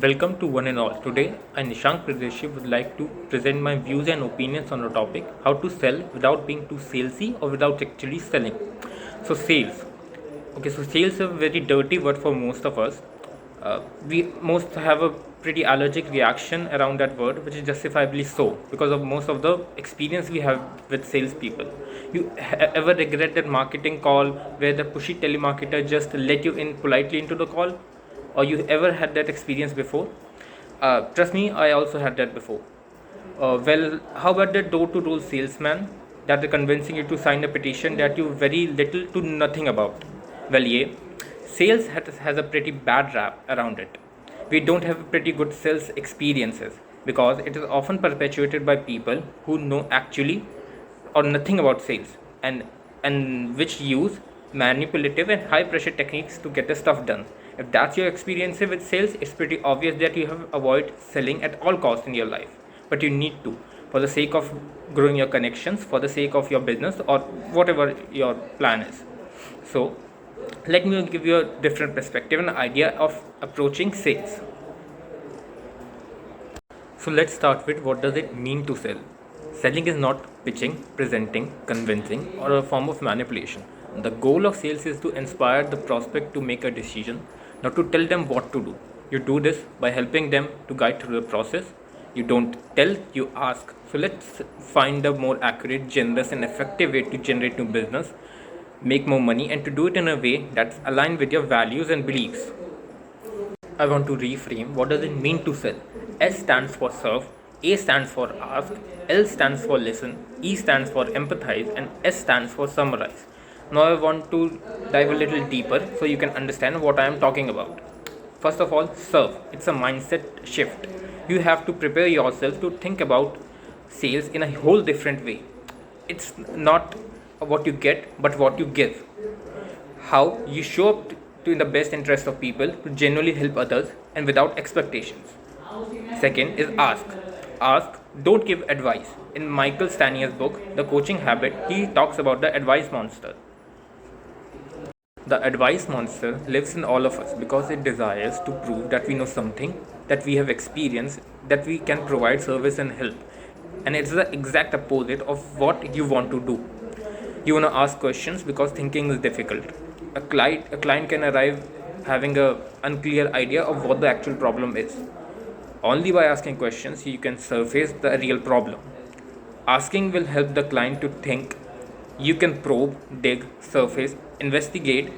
Welcome to one and all. Today, I, Nishank Pradeshi, would like to present my views and opinions on the topic how to sell without being too salesy or without actually selling. So, sales. Okay, so sales is a very dirty word for most of us. We most have a pretty allergic reaction around that word, which is justifiably so because of most of the experience we have with salespeople. You ever regret that marketing call where the pushy telemarketer just let you in politely into the call? Or you ever had that experience before? Trust me, I also had that before. Well, how about the door-to-door salesman that are convincing you to sign a petition that you very little to nothing about? Well, yeah, sales has a pretty bad rap around it. We don't have pretty good sales experiences because it is often perpetuated by people who know actually or nothing about sales and which use manipulative and high pressure techniques to get the stuff done. If that's your experience with sales, it's pretty obvious that you have avoid selling at all costs in your life, but you need to for the sake of growing your connections, for the sake of your business or whatever your plan is. So let me give you a different perspective and idea of approaching sales. So let's start with what does it mean to sell? Selling is not pitching, presenting, convincing, or a form of manipulation. The goal of sales is to inspire the prospect to make a decision, not to tell them what to do. You do this by helping them to guide through the process. You don't tell, you ask. So let's find a more accurate, generous, and effective way to generate new business, make more money, and to do it in a way that's aligned with your values and beliefs. I want to reframe what does it mean to sell. S stands for serve, A stands for ask, L stands for listen, E stands for empathize, and S stands for summarize. Now I want to dive a little deeper so you can understand what I am talking about. First of all, serve. It's a mindset shift. You have to prepare yourself to think about sales in a whole different way. It's not what you get, but what you give. How you show up to in the best interest of people to genuinely help others and without expectations. Second is ask. Ask, don't give advice. In Michael Stanier's book, The Coaching Habit, he talks about the advice monster. The advice monster lives in all of us because it desires to prove that we know something, that we have experience, that we can provide service and help. And it's the exact opposite of what you want to do. You want to ask questions because thinking is difficult. A client can arrive having a unclear idea of what the actual problem is. Only by asking questions you can surface the real problem. Asking will help the client to think. You can probe, dig, surface, investigate,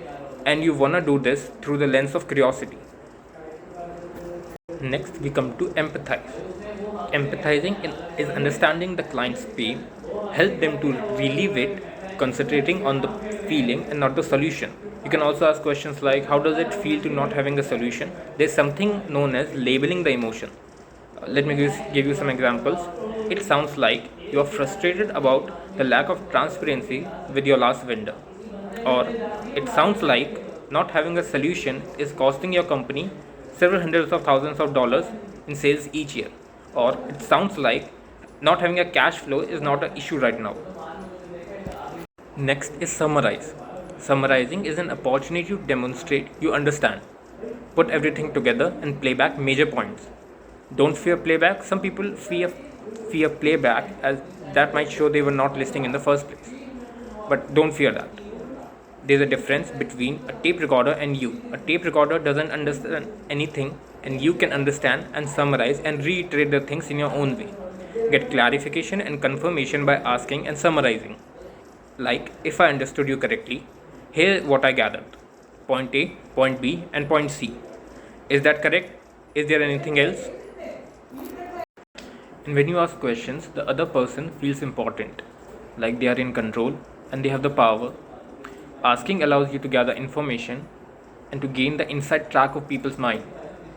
and you want to do this through the lens of curiosity. Next, we come to empathize. Is understanding the client's pain, help them to relieve it, concentrating on the feeling and not the solution. You can also ask questions like, how does it feel to not having a solution? There's something known as labeling the emotion. Let me give you some examples. It sounds like you are frustrated about the lack of transparency with your last vendor. Or it sounds like not having a solution is costing your company several hundreds of thousands of dollars in sales each year. Or it sounds like not having a cash flow is not an issue right now. Next is summarize. Summarizing is an opportunity to demonstrate you understand. Put everything together and play back major points. Don't fear playback. Some people fear playback as that might show they were not listening in the first place. But don't fear that. There's a difference between a tape recorder and you. A tape recorder doesn't understand anything, and you can understand and summarize and reiterate the things in your own way. Get clarification and confirmation by asking and summarizing. Like, if I understood you correctly, here's what I gathered: point A, point B, and point C. Is that correct? Is there anything else? And when you ask questions, the other person feels important, like they are in control and they have the power. Asking allows you to gather information and to gain the inside track of people's mind.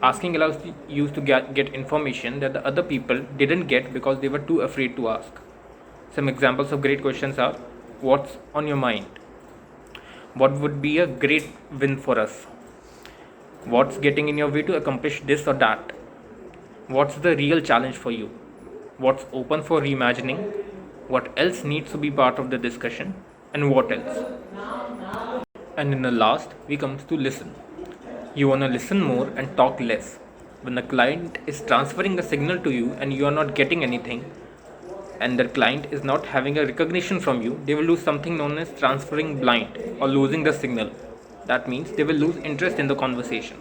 Asking allows you to get information that the other people didn't get because they were too afraid to ask. Some examples of great questions are: what's on your mind? What would be a great win for us? What's getting in your way to accomplish this or that? What's the real challenge for you? What's open for reimagining? What else needs to be part of the discussion? And what else? And in the last, we come to listen. You want to listen more and talk less. When the client is transferring a signal to you and you are not getting anything, and the client is not having a recognition from you, they will do something known as transferring blind or losing the signal. That means they will lose interest in the conversation.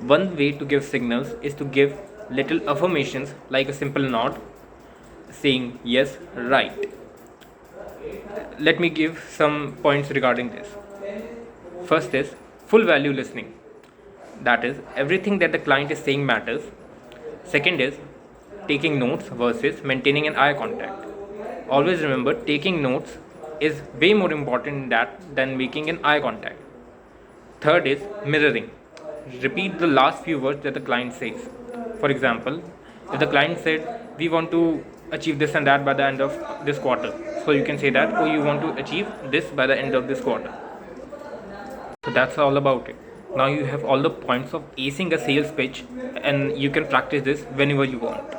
One way to give signals is to give little affirmations like a simple nod saying yes, right. Let me give some points regarding this. First is full value listening. That is, everything that the client is saying matters. Second is taking notes versus maintaining an eye contact. Always remember, taking notes is way more important than making an eye contact. Third is mirroring. Repeat the last few words that the client says. For example, if the client said, "We want to achieve this and that by the end of this quarter," so you can say that, "Oh, you want to achieve this by the end of this quarter." So that's all about it. Now you have all the points of acing a sales pitch, and you can practice this whenever you want.